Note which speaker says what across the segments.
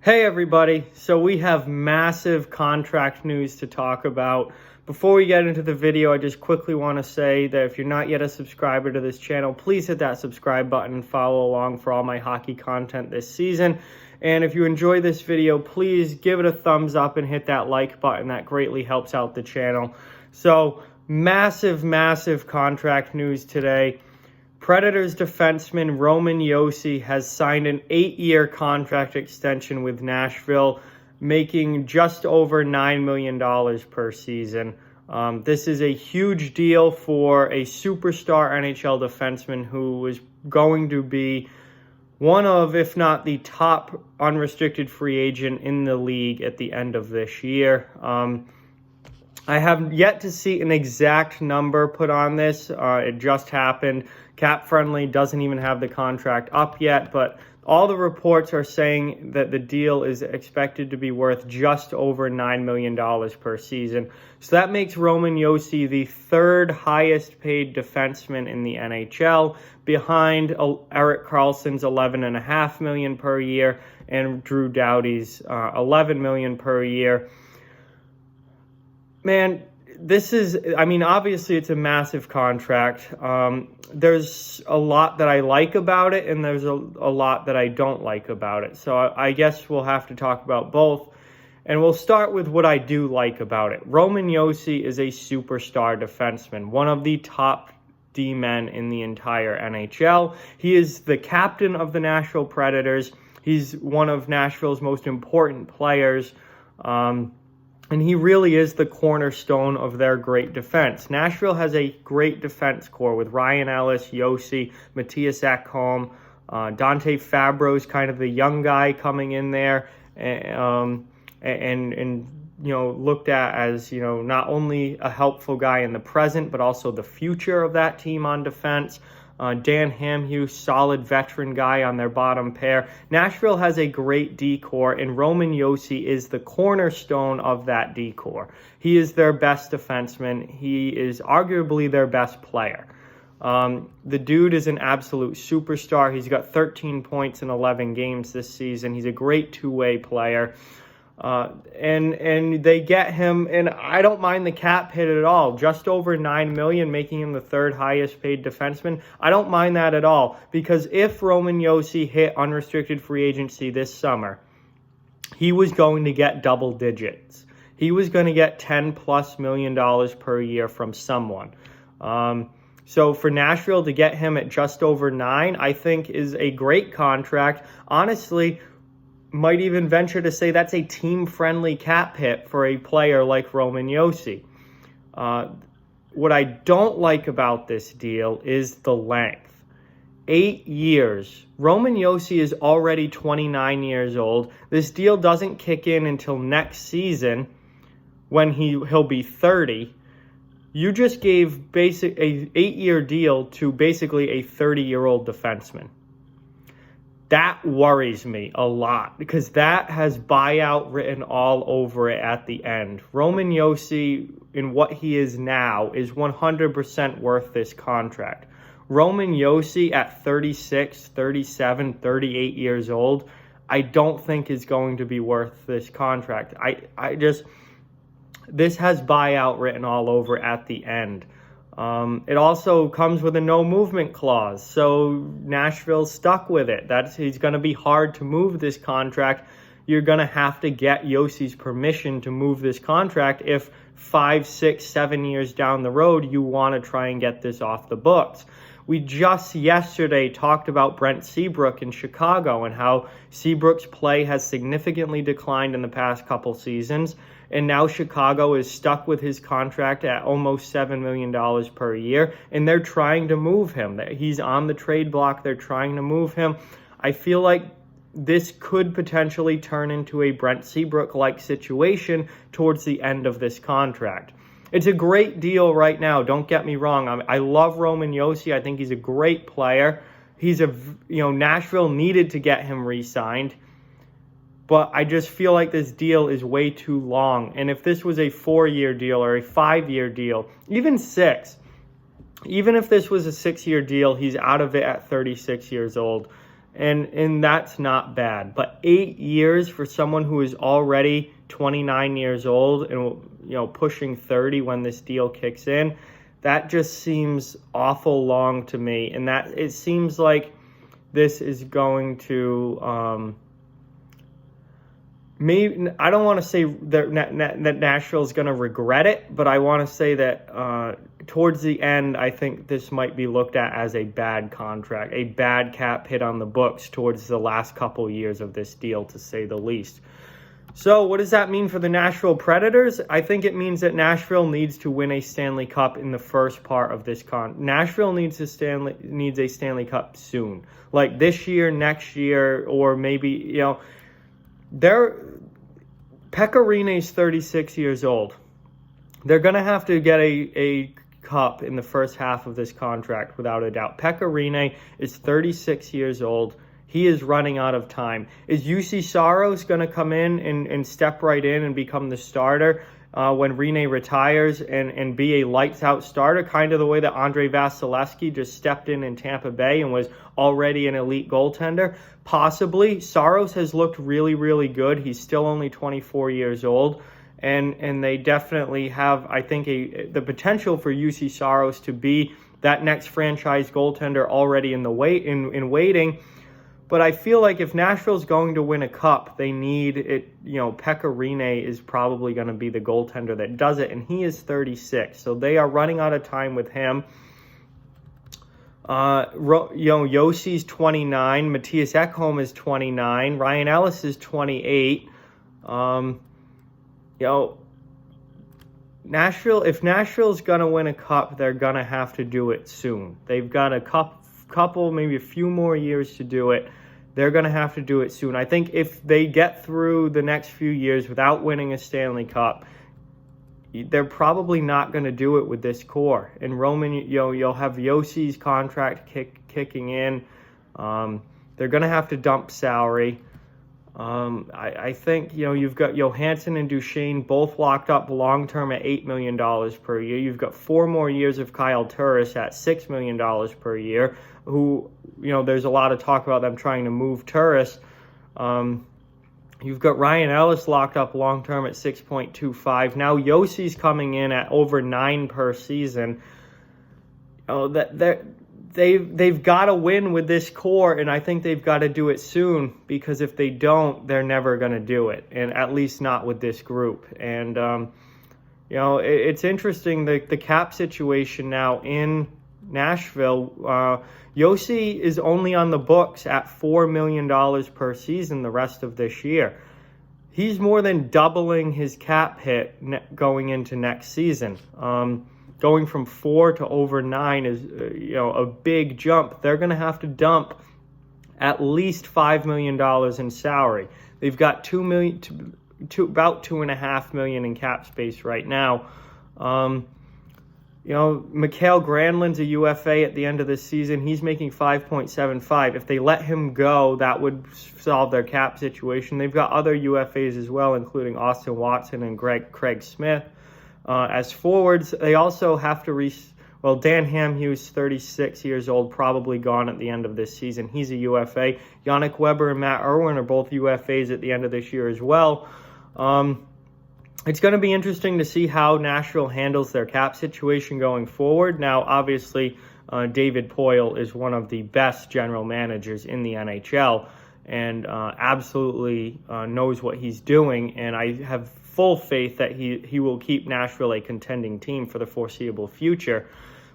Speaker 1: Hey everybody, so we have massive contract news to talk about. Before we get into the video, I just quickly want to say that if you're not yet a subscriber to this channel, please hit that subscribe button and follow along for all my hockey content this season. And if you enjoy this video, please give it a thumbs up and hit that like button. That greatly helps out the channel. So massive contract news today. Predators defenseman Roman Josi has signed an 8-year contract extension with Nashville, making just over $9 million per season. This is a huge deal for a superstar NHL defenseman who is going to be one of, if not the top unrestricted free agent in the league at the end of this year. I have yet to see an exact number put on this. It just happened. Cap Friendly doesn't even have the contract up yet, but all the reports are saying that the deal is expected to be worth just over $9 million per season. So that makes Roman Josi the third highest paid defenseman in the NHL, behind Erik Karlsson's $11.5 million per year and Drew Doughty's $11 million per year. Man, obviously it's a massive contract. There's a lot that I like about it, and there's a lot that I don't like about it. So I guess we'll have to talk about both. And we'll start with what I do like about it. Roman Josi is a superstar defenseman, one of the top D-men in the entire NHL. He is the captain of the Nashville Predators. He's one of Nashville's most important players. And he really is the cornerstone of their great defense. Nashville has a great defense core with Ryan Ellis, Josi, Matthias Ekholm, Dante Fabro's kind of the young guy coming in there, and looked at as not only a helpful guy in the present but also the future of that team on defense. Dan Hamhuis, solid veteran guy on their bottom pair. Nashville has a great D-core, and Roman Josi is the cornerstone of that D-core. He is their best defenseman. He is arguably their best player. The dude is an absolute superstar. He's got 13 points in 11 games this season. He's a great two-way player. And they get him, and I don't mind the cap hit at all. Just over $9 million, making him the third highest paid defenseman. I don't mind that at all, because if Roman Josi hit unrestricted free agency this summer, he was going to get double digits. He was going to get $10+ million per year from someone. So for Nashville to get him at just over $9 million, I think is a great contract. Honestly, might even venture to say that's a team-friendly cap hit for a player like Roman Josi. What I don't like about this deal is the length. 8 years. Roman Josi is already 29 years old. This deal doesn't kick in until next season when he'll be 30. You just gave a 8-year deal to basically a 30-year-old defenseman. That worries me a lot, because that has buyout written all over it at the end. Roman Josi, in what he is now, is 100% worth this contract. Roman Josi at 36, 37, 38 years old, I don't think is going to be worth this contract. This has buyout written all over at the end. It also comes with a no movement clause, so Nashville's stuck with it. He's going to be hard to move this contract. You're going to have to get Josi's permission to move this contract if 5, 6, 7 years down the road you want to try and get this off the books. We just yesterday talked about Brent Seabrook in Chicago and how Seabrook's play has significantly declined in the past couple seasons. And now Chicago is stuck with his contract at almost $7 million per year, and they're trying to move him. He's on the trade block. They're trying to move him. I feel like this could potentially turn into a Brent Seabrook-like situation towards the end of this contract. It's a great deal right now. Don't get me wrong. I love Roman Josi. I think he's a great player. Nashville needed to get him re-signed. But I just feel like this deal is way too long. And if this was a 4-year deal or a 5-year deal, even 6, even if this was a 6-year deal, he's out of it at 36 years old. And that's not bad. But 8 years for someone who is already 29 years old and pushing 30 when this deal kicks in, that just seems awful long to me. And that it seems like this is going to maybe, I don't want to say that Nashville's going to regret it, but I want to say that towards the end, I think this might be looked at as a bad contract, a bad cap hit on the books towards the last couple years of this deal, to say the least. So what does that mean for the Nashville Predators? I think it means that Nashville needs to win a Stanley Cup in the first part of this Nashville needs a Stanley Cup soon, like this year, next year, or maybe, Pekka Rinne's 36 years old. They're going to have to get a cup in the first half of this contract, without a doubt. Pekka Rinne is 36 years old. He is running out of time. Is Juuse Saros going to come in and step right in and become the starter when Rinne retires and be a lights-out starter, kind of the way that Andrei Vasilevsky just stepped in Tampa Bay and was already an elite goaltender? Possibly. Saros has looked really, really good. He's still only 24 years old. And they definitely have, I think, the potential for Juuse Saros to be that next franchise goaltender already in waiting. But I feel like if Nashville's going to win a cup, they need it. Pekka Rinne is probably going to be the goaltender that does it, and he is 36. So they are running out of time with him. Josi's 29. Matthias Ekholm is 29. Ryan Ellis is 28. Nashville, if Nashville's going to win a cup, they're going to have to do it soon. They've got a couple, maybe a few more years to do it. They're going to have to do it soon. I think if they get through the next few years without winning a Stanley Cup, they're probably not going to do it with this core. And Roman, you'll have Josi's contract kicking in. They're going to have to dump salary. I think, you've got Johansson and Duchesne both locked up long-term at $8 million per year. You've got 4 more years of Kyle Turris at $6 million per year, who, there's a lot of talk about them trying to move Turris. You've got Ryan Ellis locked up long-term at 6.25. Now Josi's coming in at over 9 per season. They've got to win with this core, and I think they've got to do it soon, because if they don't, they're never going to do it, and at least not with this group. And it's interesting, the cap situation now in Nashville. Josi is only on the books at $4 million per season the rest of this year. He's more than doubling his cap hit going into next season. Going from 4 to over 9 is, a big jump. They're going to have to dump at least $5 million in salary. They've got $2 million to about $2.5 million in cap space right now. Mikael Granlund's a UFA at the end of this season. He's making $5.75. If they let him go, that would solve their cap situation. They've got other UFAs as well, including Austin Watson and Craig Smith. As forwards, they also have to Dan Hamhuis, 36 years old, probably gone at the end of this season. He's a UFA. Yannick Weber and Matt Irwin are both UFAs at the end of this year as well. It's going to be interesting to see how Nashville handles their cap situation going forward. Now, obviously, David Poile is one of the best general managers in the NHL and absolutely knows what he's doing, and I have full faith that he will keep Nashville a contending team for the foreseeable future.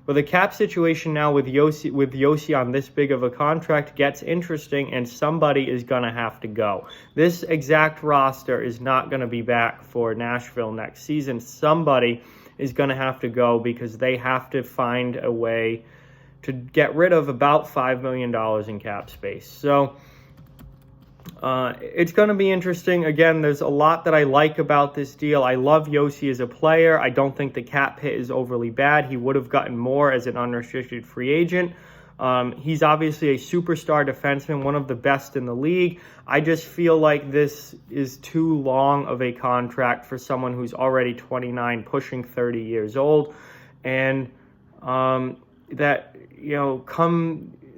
Speaker 1: But the cap situation now with Josi on this big of a contract gets interesting, and somebody is going to have to go. This exact roster is not going to be back for Nashville next season. Somebody is going to have to go because they have to find a way to get rid of about $5 million in cap space. So it's going to be interesting. Again, there's a lot that I like about this deal. I love Josi as a player. I don't think the cap hit is overly bad. He would have gotten more as an unrestricted free agent. He's obviously a superstar defenseman, one of the best in the league. I just feel like this is too long of a contract for someone who's already 29, pushing 30 years old. And come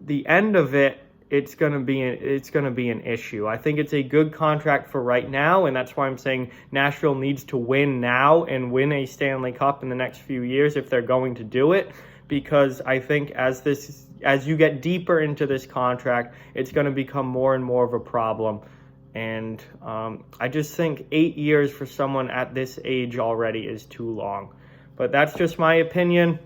Speaker 1: the end of it, it's going to be an issue. I think it's a good contract for right now, and that's why I'm saying Nashville needs to win now and win a Stanley Cup in the next few years if they're going to do it, because I think as you get deeper into this contract, it's going to become more and more of a problem. And I just think 8 years for someone at this age already is too long. But that's just my opinion.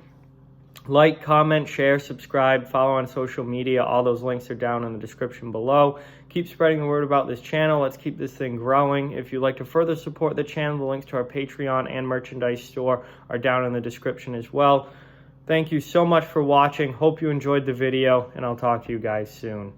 Speaker 1: Like, comment, share, subscribe, follow on social media. All those links are down in the description below. Keep spreading the word about this channel. Let's keep this thing growing. If you'd like to further support the channel, the links to our Patreon and merchandise store are down in the description as well. Thank you so much for watching. Hope you enjoyed the video, and I'll talk to you guys soon.